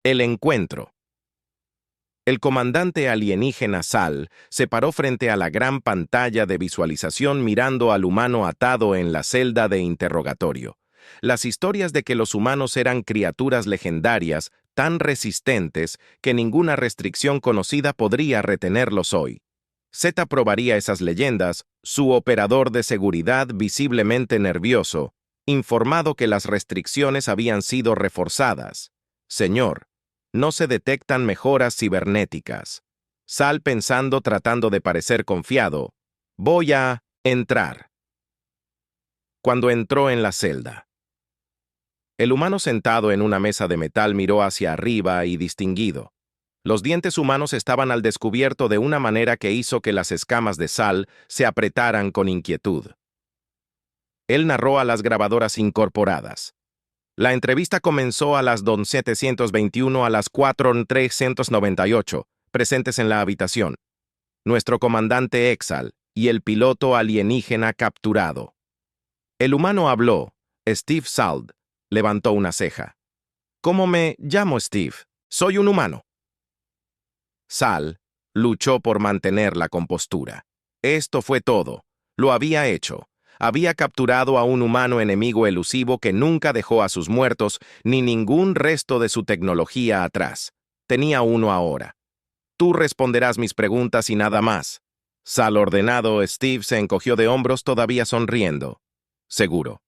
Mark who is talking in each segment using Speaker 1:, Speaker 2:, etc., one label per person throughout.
Speaker 1: El encuentro. El comandante alienígena Sal se paró frente a la gran pantalla de visualización mirando al humano atado en la celda de interrogatorio. Las historias de que los humanos eran criaturas legendarias, tan resistentes que ninguna restricción conocida podría retenerlos hoy. Z probaría esas leyendas, su operador de seguridad visiblemente nervioso, informado que las restricciones habían sido reforzadas. Señor, no se detectan mejoras cibernéticas. Sal pensando tratando de parecer confiado. Voy a entrar. Cuando entró en la celda. El humano sentado en una mesa de metal miró hacia arriba y distinguido. Los dientes humanos estaban al descubierto de una manera que hizo que las escamas de Sal se apretaran con inquietud. Él narró a las grabadoras incorporadas. La entrevista comenzó a las 1721 a las 4398, presentes en la habitación. Nuestro comandante Exal y el piloto alienígena capturado. El humano habló. Steve Sald levantó una ceja. ¿Cómo me llamo, Steve? Soy un humano. Sal luchó por mantener la compostura. Esto fue todo. Lo había hecho. Había capturado a un humano enemigo elusivo que nunca dejó a sus muertos ni ningún resto de su tecnología atrás. Tenía uno ahora. Tú responderás mis preguntas y nada más. Sal ordenado, Steve se encogió de hombros todavía sonriendo. Seguro.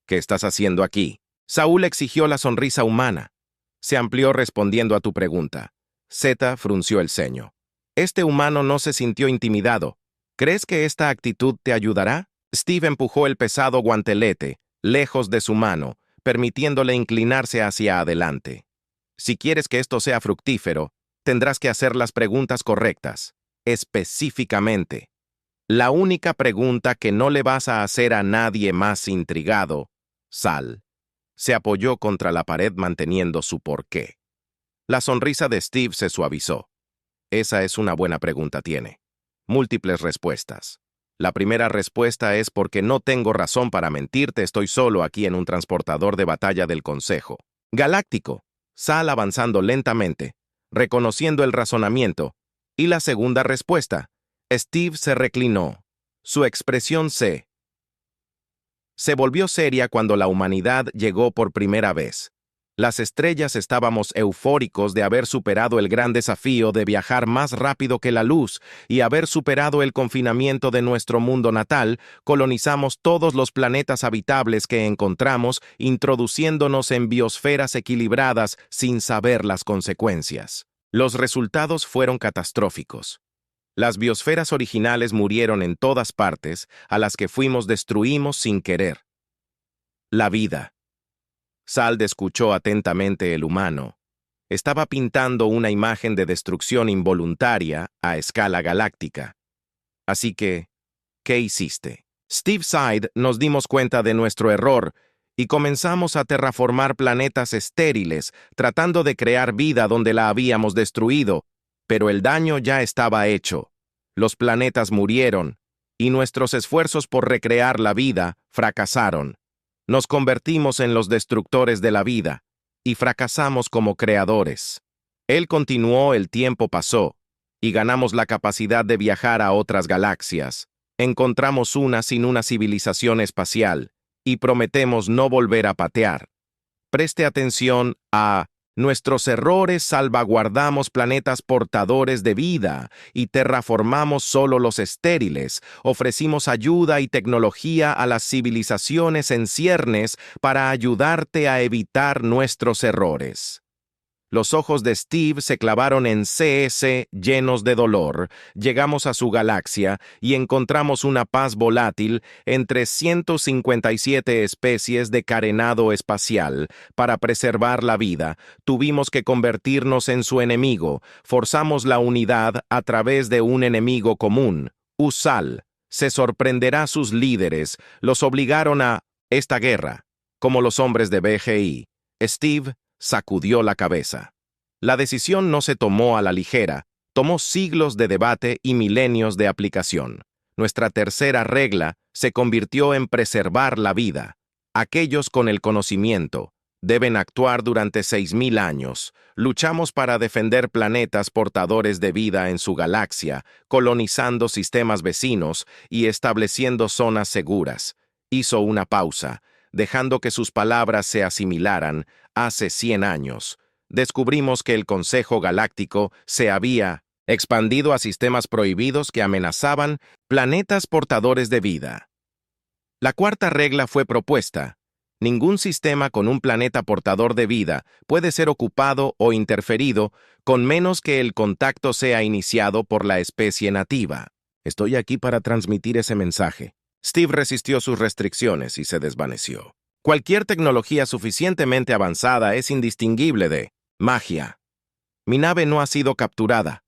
Speaker 1: ¿Qué estás haciendo aquí? Saúl exigió la sonrisa humana. Se amplió respondiendo a tu pregunta. Z frunció el ceño. Este humano no se sintió intimidado. ¿Crees que esta actitud te ayudará? Steve empujó el pesado guantelete, lejos de su mano, permitiéndole inclinarse hacia adelante. Si quieres que esto sea fructífero, tendrás que hacer las preguntas correctas, específicamente. La única pregunta que no le vas a hacer a nadie más intrigado, Sal. Se apoyó contra la pared manteniendo su porqué. La sonrisa de Steve se suavizó. Esa es una buena pregunta, tiene múltiples respuestas. La primera respuesta es porque no tengo razón para mentirte, estoy solo aquí en un transportador de batalla del Consejo Galáctico. Sal avanzando lentamente, reconociendo el razonamiento. Y la segunda respuesta. Steve se reclinó. Su expresión se volvió seria cuando la humanidad llegó por primera vez. Las estrellas estábamos eufóricos de haber superado el gran desafío de viajar más rápido que la luz y haber superado el confinamiento de nuestro mundo natal, colonizamos todos los planetas habitables que encontramos, introduciéndonos en biosferas equilibradas sin saber las consecuencias. Los resultados fueron catastróficos. Las biosferas originales murieron en todas partes, a las que destruimos sin querer. La vida. Sald escuchó atentamente el humano. Estaba pintando una imagen de destrucción involuntaria a escala galáctica. Así que, ¿qué hiciste? Steve Side nos dimos cuenta de nuestro error y comenzamos a terraformar planetas estériles, tratando de crear vida donde la habíamos destruido, pero el daño ya estaba hecho. Los planetas murieron, y nuestros esfuerzos por recrear la vida fracasaron. Nos convertimos en los destructores de la vida, y fracasamos como creadores. Él continuó, el tiempo pasó, y ganamos la capacidad de viajar a otras galaxias. Encontramos una sin una civilización espacial, y prometemos no volver a patear. Preste atención a nuestros errores, salvaguardamos planetas portadores de vida y terraformamos solo los estériles, ofrecimos ayuda y tecnología a las civilizaciones en ciernes para ayudarte a evitar nuestros errores. Los ojos de Steve se clavaron en CS llenos de dolor. Llegamos a su galaxia y encontramos una paz volátil entre 157 especies de carenado espacial. Para preservar la vida, tuvimos que convertirnos en su enemigo. Forzamos la unidad a través de un enemigo común, Usal. Se sorprenderá sus líderes. Los obligaron a esta guerra, como los hombres de BGI. Steve sacudió la cabeza. La decisión no se tomó a la ligera, tomó siglos de debate y milenios de aplicación. Nuestra tercera regla se convirtió en preservar la vida. Aquellos con el conocimiento, Deben actuar durante 6.000 años. Luchamos para defender planetas portadores de vida en su galaxia, colonizando sistemas vecinos y estableciendo zonas seguras. Hizo una pausa, dejando que sus palabras se asimilaran. Hace 100 años, descubrimos que el Consejo Galáctico se había expandido a sistemas prohibidos que amenazaban planetas portadores de vida. La cuarta regla fue propuesta. Ningún sistema con un planeta portador de vida puede ser ocupado o interferido con menos que el contacto sea iniciado por la especie nativa. Estoy aquí para transmitir ese mensaje. Steve resistió sus restricciones y se desvaneció. Cualquier tecnología suficientemente avanzada es indistinguible de magia. Mi nave no ha sido capturada.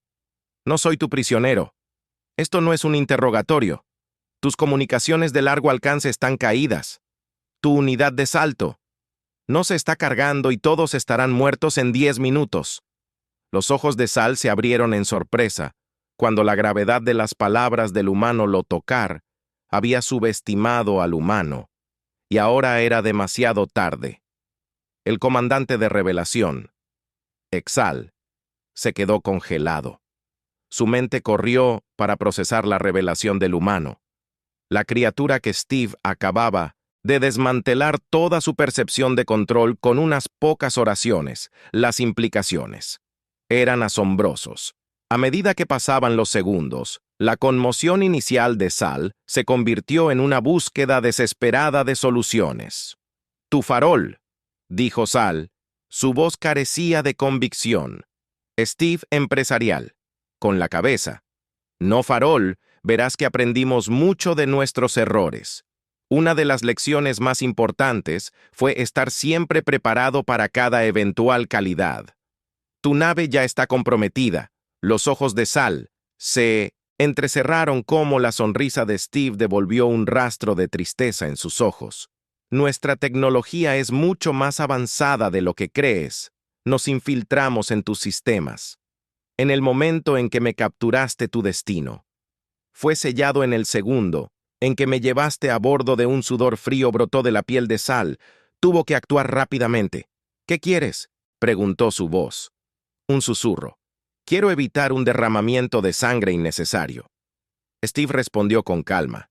Speaker 1: No soy tu prisionero. Esto no es un interrogatorio. Tus comunicaciones de largo alcance están caídas. Tu unidad de salto no se está cargando y todos estarán muertos en 10 minutos. Los ojos de Sal se abrieron en sorpresa, cuando la gravedad de las palabras del humano lo tocar había subestimado al humano, y ahora era demasiado tarde. El comandante de revelación, Exal, se quedó congelado. Su mente corrió para procesar la revelación del humano. La criatura que Steve acababa de desmantelar toda su percepción de control con unas pocas oraciones. Las implicaciones eran asombrosos. A medida que pasaban los segundos, la conmoción inicial de Sal se convirtió en una búsqueda desesperada de soluciones. «Tu farol», dijo Sal. Su voz carecía de convicción. Steve empresarial, con la cabeza. «No farol, verás que aprendimos mucho de nuestros errores. Una de las lecciones más importantes fue estar siempre preparado para cada eventual calidad. Tu nave ya está comprometida». Los ojos de Sal se entrecerraron como la sonrisa de Steve devolvió un rastro de tristeza en sus ojos. «Nuestra tecnología es mucho más avanzada de lo que crees. Nos infiltramos en tus sistemas. En el momento en que me capturaste, tu destino fue sellado. En el segundo en que me llevaste a bordo de un sudor frío brotó de la piel de Sal. Tuvo que actuar rápidamente. «¿Qué quieres?», preguntó su voz. Un susurro. «Quiero evitar un derramamiento de sangre innecesario». Steve respondió con calma.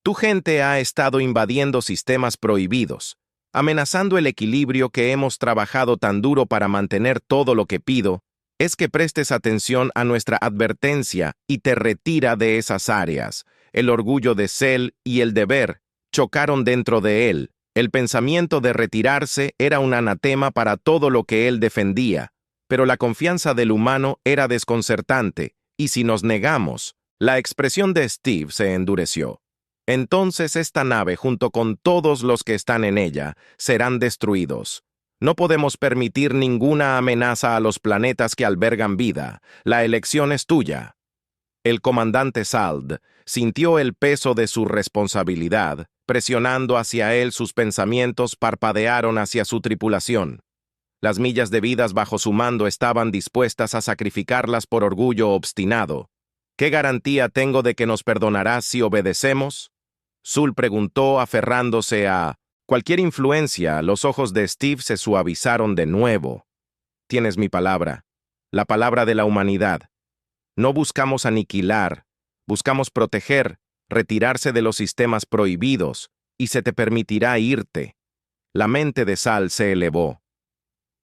Speaker 1: «Tu gente ha estado invadiendo sistemas prohibidos, amenazando el equilibrio que hemos trabajado tan duro para mantener. Todo lo que pido es que prestes atención a nuestra advertencia y te retira de esas áreas». El orgullo de Cell y el deber chocaron dentro de él. El pensamiento de retirarse era un anatema para todo lo que él defendía, pero la confianza del humano era desconcertante, y si nos negamos, la expresión de Steve se endureció. «Entonces esta nave, junto con todos los que están en ella, serán destruidos. No podemos permitir ninguna amenaza a los planetas que albergan vida. La elección es tuya». El comandante Sald sintió el peso de su responsabilidad, presionando hacia él. Sus pensamientos parpadearon hacia su tripulación. Las millas de vidas bajo su mando estaban dispuestas a sacrificarlas por orgullo obstinado. «¿Qué garantía tengo de que nos perdonarás si obedecemos?», Sul preguntó, aferrándose a cualquier influencia. Los ojos de Steve se suavizaron de nuevo. «Tienes mi palabra, la palabra de la humanidad. No buscamos aniquilar, buscamos proteger, retirarse de los sistemas prohibidos, y se te permitirá irte». La mente de Sal se elevó.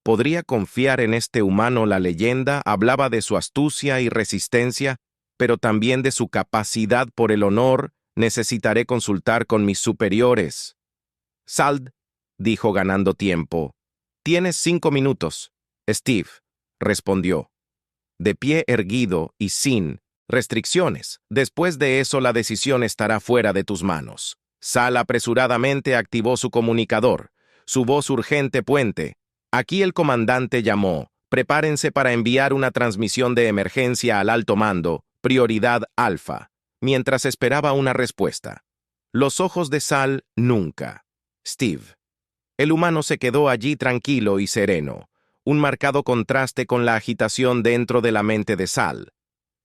Speaker 1: ¿Podría confiar en este humano? La leyenda hablaba de su astucia y resistencia, pero también de su capacidad por el honor. «Necesitaré consultar con mis superiores». «Sald», dijo ganando tiempo. «Tienes 5 minutos». «Steve», respondió, de pie erguido y sin restricciones. «Después de eso la decisión estará fuera de tus manos». Sal apresuradamente activó su comunicador. Su voz urgente puente. «Aquí el comandante llamó. Prepárense para enviar una transmisión de emergencia al alto mando, prioridad alfa». Mientras esperaba una respuesta. Los ojos de Sal nunca. Steve. El humano se quedó allí tranquilo y sereno, un marcado contraste con la agitación dentro de la mente de Sal.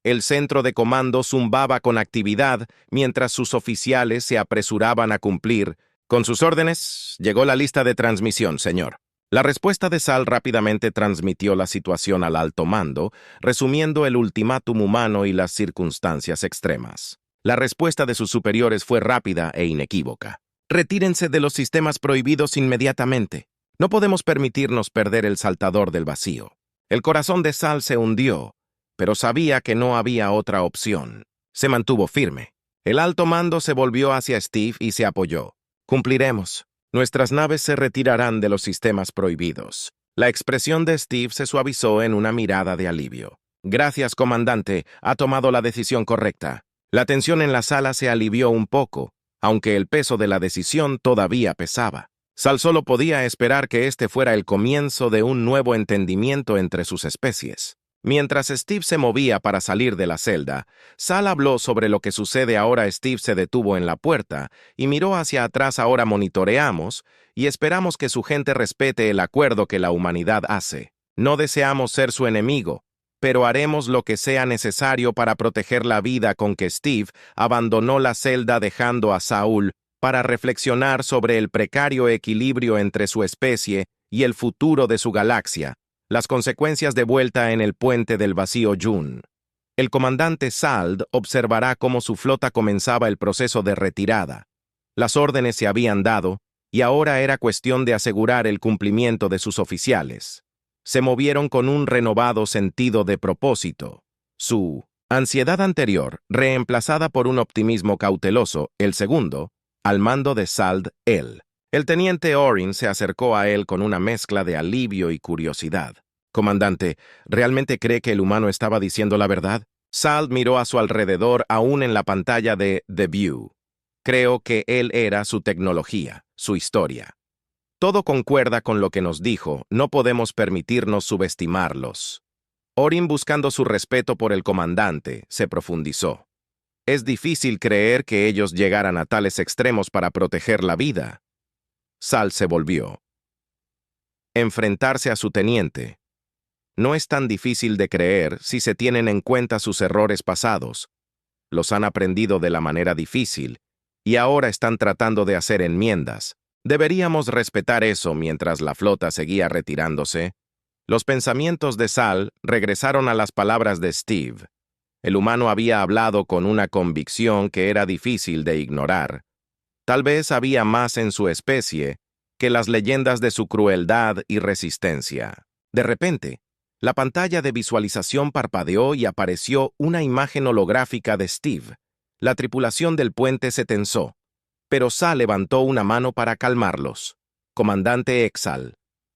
Speaker 1: El centro de comando zumbaba con actividad mientras sus oficiales se apresuraban a cumplir. «Con sus órdenes, llegó la lista de transmisión, señor». La respuesta de Sal rápidamente transmitió la situación al alto mando, resumiendo el ultimátum humano y las circunstancias extremas. La respuesta de sus superiores fue rápida e inequívoca. Retírense de los sistemas prohibidos inmediatamente. No podemos permitirnos perder el saltador del vacío. El corazón de Sal se hundió, pero sabía que no había otra opción. Se mantuvo firme. El alto mando se volvió hacia Steve y se apoyó. Cumpliremos. Nuestras naves se retirarán de los sistemas prohibidos. La expresión de Steve se suavizó en una mirada de alivio. Gracias, comandante. Ha tomado la decisión correcta. La tensión en la sala se alivió un poco, aunque el peso de la decisión todavía pesaba. Sal solo podía esperar que este fuera el comienzo de un nuevo entendimiento entre sus especies. Mientras Steve se movía para salir de la celda, Sal habló sobre lo que sucede ahora. Steve se detuvo en la puerta y miró hacia atrás. Ahora monitoreamos y esperamos que su gente respete el acuerdo que la humanidad hace. No deseamos ser su enemigo, pero haremos lo que sea necesario para proteger la vida. Con que Steve abandonó la celda dejando a Saul para reflexionar sobre el precario equilibrio entre su especie y el futuro de su galaxia. Las consecuencias de vuelta en el puente del vacío Jun. El comandante Sald observará cómo su flota comenzaba el proceso de retirada. Las órdenes se habían dado, y ahora era cuestión de asegurar el cumplimiento de sus oficiales. Se movieron con un renovado sentido de propósito. Su ansiedad anterior, reemplazada por un optimismo cauteloso, el segundo, al mando de Sald, él. El teniente Orin se acercó a él con una mezcla de alivio y curiosidad. Comandante, ¿realmente cree que el humano estaba diciendo la verdad? Sald miró a su alrededor aún en la pantalla de The View. Creo que él era su tecnología, su historia. Todo concuerda con lo que nos dijo, no podemos permitirnos subestimarlos. Orin, buscando su respeto por el comandante, se profundizó. Es difícil creer que ellos llegaran a tales extremos para proteger la vida. Sal se volvió. Enfrentarse a su teniente. No es tan difícil de creer si se tienen en cuenta sus errores pasados. Los han aprendido de la manera difícil, y ahora están tratando de hacer enmiendas. Deberíamos respetar eso. Mientras la flota seguía retirándose, los pensamientos de Sal regresaron a las palabras de Steve. El humano había hablado con una convicción que era difícil de ignorar. Tal vez había más en su especie que las leyendas de su crueldad y resistencia. De repente, la pantalla de visualización parpadeó y apareció una imagen holográfica de Steve. La tripulación del puente se tensó, pero Sal levantó una mano para calmarlos. Comandante Exal.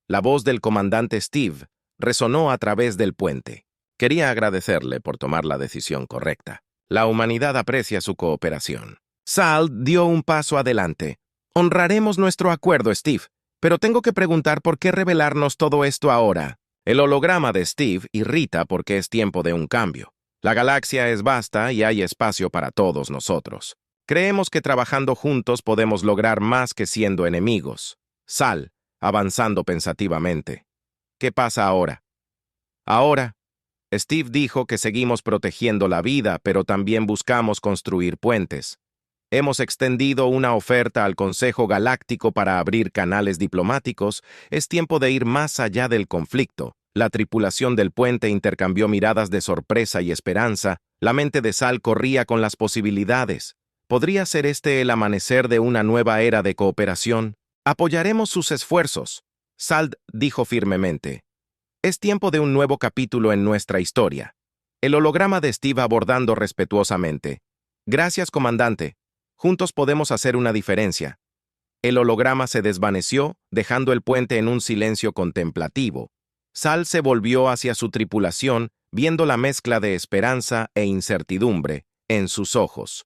Speaker 1: La voz del comandante Steve resonó a través del puente. Quería agradecerle por tomar la decisión correcta. La humanidad aprecia su cooperación. Sal dio un paso adelante. Honraremos nuestro acuerdo, Steve, pero tengo que preguntar por qué revelarnos todo esto ahora. El holograma de Steve irrita porque es tiempo de un cambio. La galaxia es vasta y hay espacio para todos nosotros. Creemos que trabajando juntos podemos lograr más que siendo enemigos. Sal, avanzando pensativamente. ¿Qué pasa ahora? Ahora, Steve dijo que seguimos protegiendo la vida, pero también buscamos construir puentes. Hemos extendido una oferta al Consejo Galáctico para abrir canales diplomáticos. Es tiempo de ir más allá del conflicto. La tripulación del puente intercambió miradas de sorpresa y esperanza. La mente de Sal corría con las posibilidades. ¿Podría ser este el amanecer de una nueva era de cooperación? Apoyaremos sus esfuerzos, Sald dijo firmemente. Es tiempo de un nuevo capítulo en nuestra historia. El holograma de Steve abordando respetuosamente. Gracias, comandante. Juntos podemos hacer una diferencia. El holograma se desvaneció, dejando el puente en un silencio contemplativo. Sal se volvió hacia su tripulación, viendo la mezcla de esperanza e incertidumbre en sus ojos.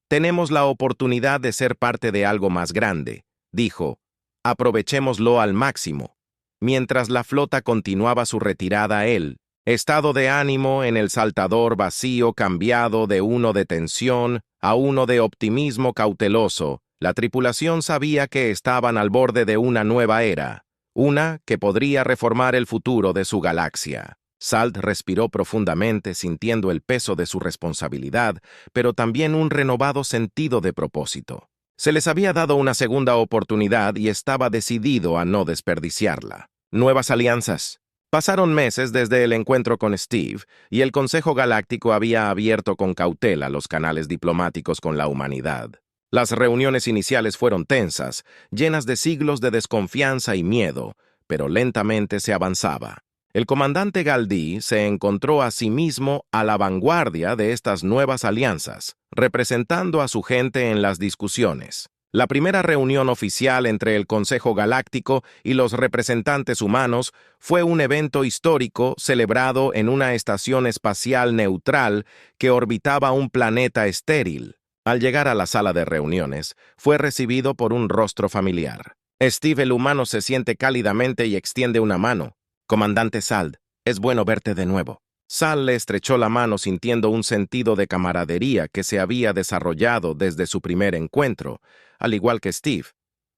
Speaker 1: Tenemos la oportunidad de ser parte de algo más grande, dijo. Aprovechémoslo al máximo. Mientras la flota continuaba su retirada, el estado de ánimo en el saltador vacío cambiado de uno de tensión a uno de optimismo cauteloso. La tripulación sabía que estaban al borde de una nueva era, una que podría reformar el futuro de su galaxia. Salt respiró profundamente, sintiendo el peso de su responsabilidad, pero también un renovado sentido de propósito. Se les había dado una segunda oportunidad y estaba decidido a no desperdiciarla. Nuevas alianzas. Pasaron meses desde el encuentro con Steve, y el Consejo Galáctico había abierto con cautela los canales diplomáticos con la humanidad. Las reuniones iniciales fueron tensas, llenas de siglos de desconfianza y miedo, pero lentamente se avanzaba. El comandante Galdí se encontró a sí mismo a la vanguardia de estas nuevas alianzas, representando a su gente en las discusiones. La primera reunión oficial entre el Consejo Galáctico y los representantes humanos fue un evento histórico celebrado en una estación espacial neutral que orbitaba un planeta estéril. Al llegar a la sala de reuniones, fue recibido por un rostro familiar. Steve el humano se siente cálidamente y extiende una mano. «Comandante Sald, es bueno verte de nuevo». Sal le estrechó la mano sintiendo un sentido de camaradería que se había desarrollado desde su primer encuentro, al igual que Steve.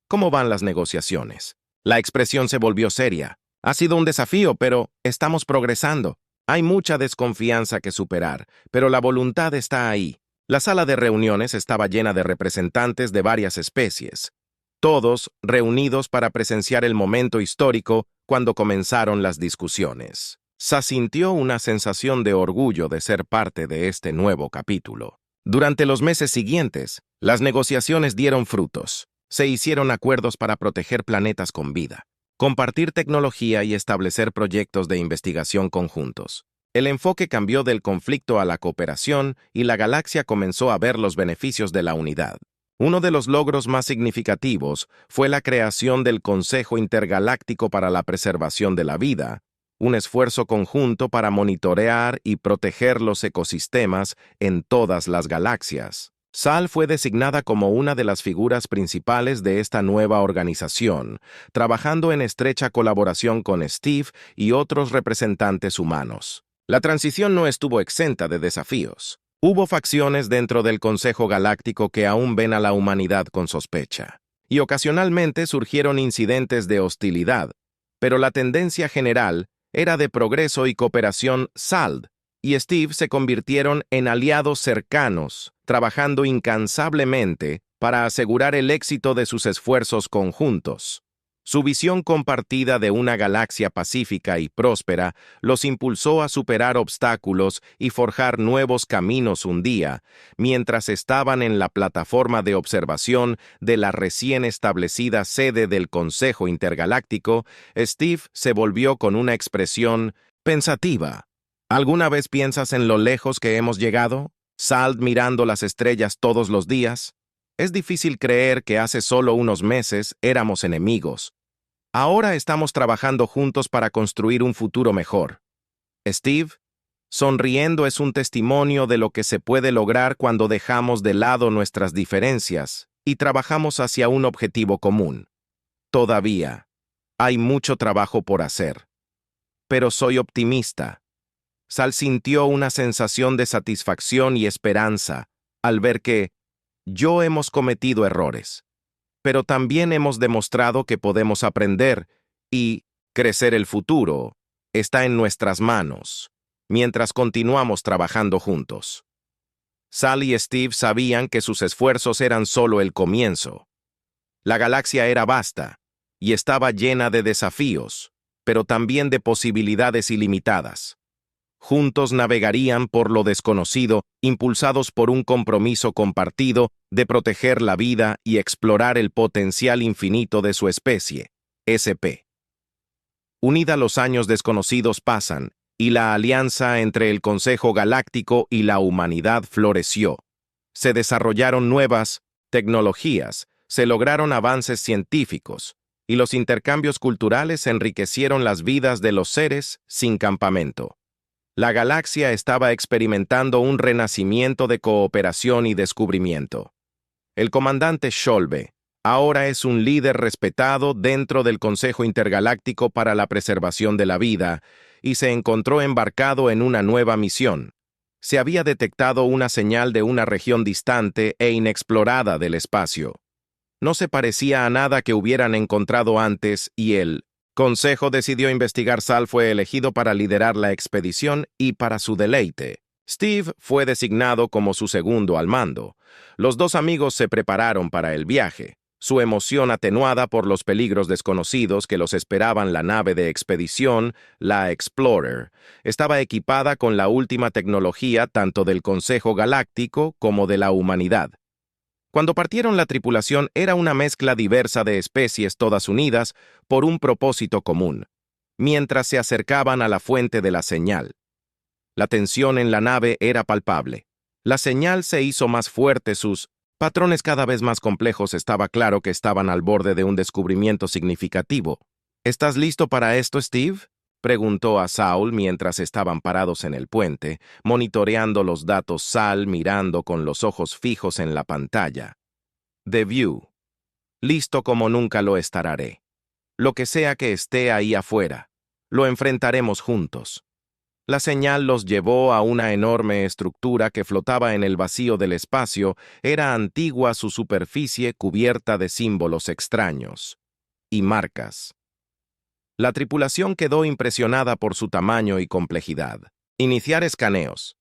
Speaker 1: ¿Cómo van las negociaciones? La expresión se volvió seria. Ha sido un desafío, pero estamos progresando. Hay mucha desconfianza que superar, pero la voluntad está ahí. La sala de reuniones estaba llena de representantes de varias especies, todos reunidos para presenciar el momento histórico cuando comenzaron las discusiones. Sa sintió una sensación de orgullo de ser parte de este nuevo capítulo. Durante los meses siguientes, las negociaciones dieron frutos. Se hicieron acuerdos para proteger planetas con vida, compartir tecnología y establecer proyectos de investigación conjuntos. El enfoque cambió del conflicto a la cooperación y la galaxia comenzó a ver los beneficios de la unidad. Uno de los logros más significativos fue la creación del Consejo Intergaláctico para la Preservación de la Vida, un esfuerzo conjunto para monitorear y proteger los ecosistemas en todas las galaxias. Sal fue designada como una de las figuras principales de esta nueva organización, trabajando en estrecha colaboración con Steve y otros representantes humanos. La transición no estuvo exenta de desafíos. Hubo facciones dentro del Consejo Galáctico que aún ven a la humanidad con sospecha, y ocasionalmente surgieron incidentes de hostilidad, pero la tendencia general era de progreso y cooperación. Sald y Steve se convirtieron en aliados cercanos, trabajando incansablemente para asegurar el éxito de sus esfuerzos conjuntos. Su visión compartida de una galaxia pacífica y próspera los impulsó a superar obstáculos y forjar nuevos caminos un día, mientras estaban en la plataforma de observación de la recién establecida sede del Consejo Intergaláctico. Steve se volvió con una expresión pensativa. ¿Alguna vez piensas en lo lejos que hemos llegado? Sald mirando las estrellas todos los días. Es difícil creer que hace solo unos meses éramos enemigos. Ahora estamos trabajando juntos para construir un futuro mejor. Steve, sonriendo, es un testimonio de lo que se puede lograr cuando dejamos de lado nuestras diferencias y trabajamos hacia un objetivo común. Todavía hay mucho trabajo por hacer, pero soy optimista. Sal sintió una sensación de satisfacción y esperanza al ver que hemos cometido errores, pero también hemos demostrado que podemos aprender y crecer. El futuro está en nuestras manos, mientras continuamos trabajando juntos. Sal y Steve sabían que sus esfuerzos eran solo el comienzo. La galaxia era vasta y estaba llena de desafíos, pero también de posibilidades ilimitadas. Juntos navegarían por lo desconocido, impulsados por un compromiso compartido de proteger la vida y explorar el potencial infinito de su especie. SP. Unida, los años desconocidos pasan, y la alianza entre el Consejo Galáctico y la humanidad floreció. Se desarrollaron nuevas tecnologías, se lograron avances científicos, y los intercambios culturales enriquecieron las vidas de los seres sin campamento. La galaxia estaba experimentando un renacimiento de cooperación y descubrimiento. El comandante Scholbe ahora es un líder respetado dentro del Consejo Intergaláctico para la Preservación de la Vida y se encontró embarcado en una nueva misión. Se había detectado una señal de una región distante e inexplorada del espacio. No se parecía a nada que hubieran encontrado antes y el Consejo decidió investigar. Sal fue elegido para liderar la expedición y, para su deleite, Steve fue designado como su segundo al mando. Los dos amigos se prepararon para el viaje. Su emoción atenuada por los peligros desconocidos que los esperaban. La nave de expedición, la Explorer, estaba equipada con la última tecnología tanto del Consejo Galáctico como de la humanidad. Cuando partieron, la tripulación era una mezcla diversa de especies todas unidas por un propósito común, mientras se acercaban a la fuente de la señal. La tensión en la nave era palpable. La señal se hizo más fuerte, sus patrones cada vez más complejos. Estaba claro que estaban al borde de un descubrimiento significativo. ¿Estás listo para esto, Steve?, preguntó a Saul mientras estaban parados en el puente, monitoreando los datos. Sal mirando con los ojos fijos en la pantalla. The View. Listo como nunca lo estaré. Lo que sea que esté ahí afuera, lo enfrentaremos juntos. La señal los llevó a una enorme estructura que flotaba en el vacío del espacio. Era antigua, su superficie cubierta de símbolos extraños y marcas. La tripulación quedó impresionada por su tamaño y complejidad. Iniciar escaneos.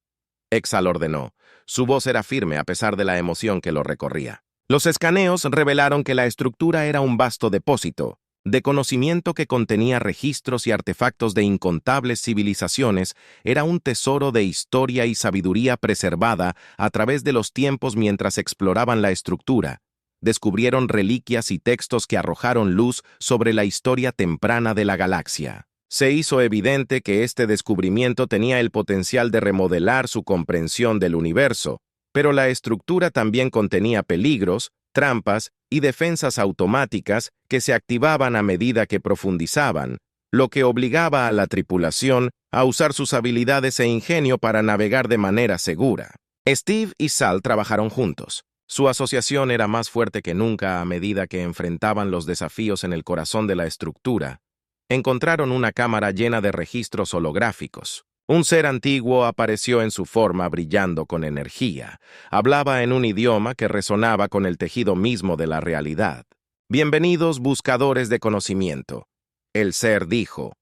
Speaker 1: Exal ordenó. Su voz era firme a pesar de la emoción que lo recorría. Los escaneos revelaron que la estructura era un vasto depósito de conocimiento que contenía registros y artefactos de incontables civilizaciones. Era un tesoro de historia y sabiduría preservada a través de los tiempos. Mientras exploraban la estructura, descubrieron reliquias y textos que arrojaron luz sobre la historia temprana de la galaxia. Se hizo evidente que este descubrimiento tenía el potencial de remodelar su comprensión del universo, pero la estructura también contenía peligros, trampas y defensas automáticas que se activaban a medida que profundizaban, lo que obligaba a la tripulación a usar sus habilidades e ingenio para navegar de manera segura. Steve y Sal trabajaron juntos. Su asociación era más fuerte que nunca a medida que enfrentaban los desafíos en el corazón de la estructura. Encontraron una cámara llena de registros holográficos. Un ser antiguo apareció en su forma, brillando con energía. Hablaba en un idioma que resonaba con el tejido mismo de la realidad. «Bienvenidos, buscadores de conocimiento», el ser dijo.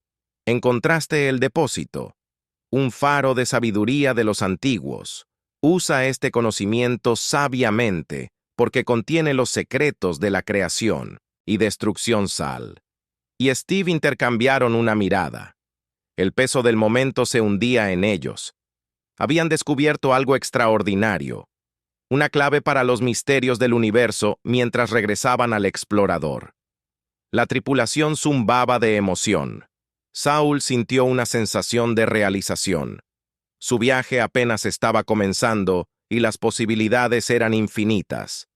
Speaker 1: «Encontraste el depósito, un faro de sabiduría de los antiguos. Usa este conocimiento sabiamente, porque contiene los secretos de la creación y destrucción». Sal y Steve intercambiaron una mirada. El peso del momento se hundía en ellos. Habían descubierto algo extraordinario, una clave para los misterios del universo mientras regresaban al explorador. La tripulación zumbaba de emoción. Saul sintió una sensación de realización. Su viaje apenas estaba comenzando y las posibilidades eran infinitas.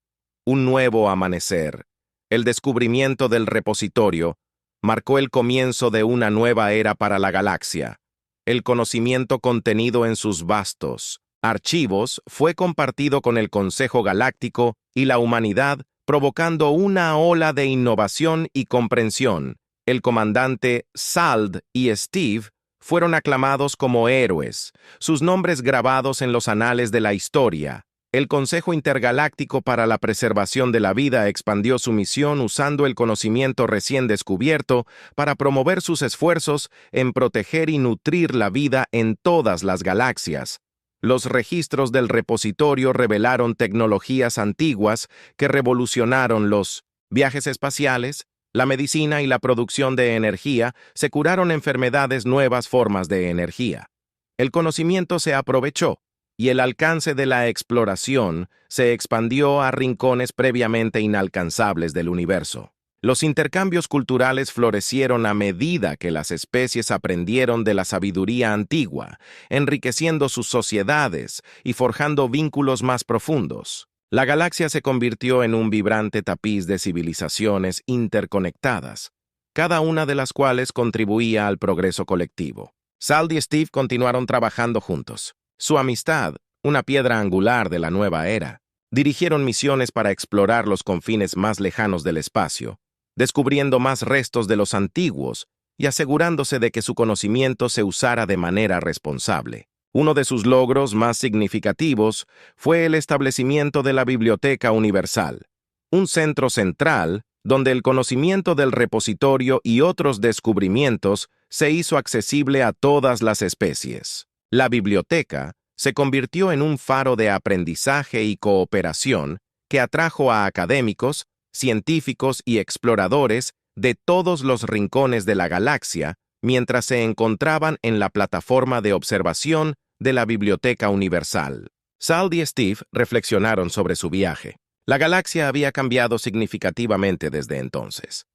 Speaker 1: Un nuevo amanecer, el descubrimiento del repositorio, marcó el comienzo de una nueva era para la galaxia. El conocimiento contenido en sus vastos archivos fue compartido con el Consejo Galáctico y la humanidad, provocando una ola de innovación y comprensión. El comandante Sald y Steve fueron aclamados como héroes, sus nombres grabados en los anales de la historia. El Consejo Intergaláctico para la Preservación de la Vida expandió su misión usando el conocimiento recién descubierto para promover sus esfuerzos en proteger y nutrir la vida en todas las galaxias. Los registros del repositorio revelaron tecnologías antiguas que revolucionaron los viajes espaciales, la medicina y la producción de energía. Se curaron enfermedades, nuevas formas de energía. El conocimiento se aprovechó, y el alcance de la exploración se expandió a rincones previamente inalcanzables del universo. Los intercambios culturales florecieron a medida que las especies aprendieron de la sabiduría antigua, enriqueciendo sus sociedades y forjando vínculos más profundos. La galaxia se convirtió en un vibrante tapiz de civilizaciones interconectadas, cada una de las cuales contribuía al progreso colectivo. Sal y Steve continuaron trabajando juntos. Su amistad, una piedra angular de la nueva era, dirigieron misiones para explorar los confines más lejanos del espacio, descubriendo más restos de los antiguos y asegurándose de que su conocimiento se usara de manera responsable. Uno de sus logros más significativos fue el establecimiento de la Biblioteca Universal, un centro central donde el conocimiento del repositorio y otros descubrimientos se hizo accesible a todas las especies. La biblioteca se convirtió en un faro de aprendizaje y cooperación que atrajo a académicos, científicos y exploradores de todos los rincones de la galaxia mientras se encontraban en la plataforma de observación de la Biblioteca Universal. Sal y Steve reflexionaron sobre su viaje. La galaxia había cambiado significativamente desde entonces.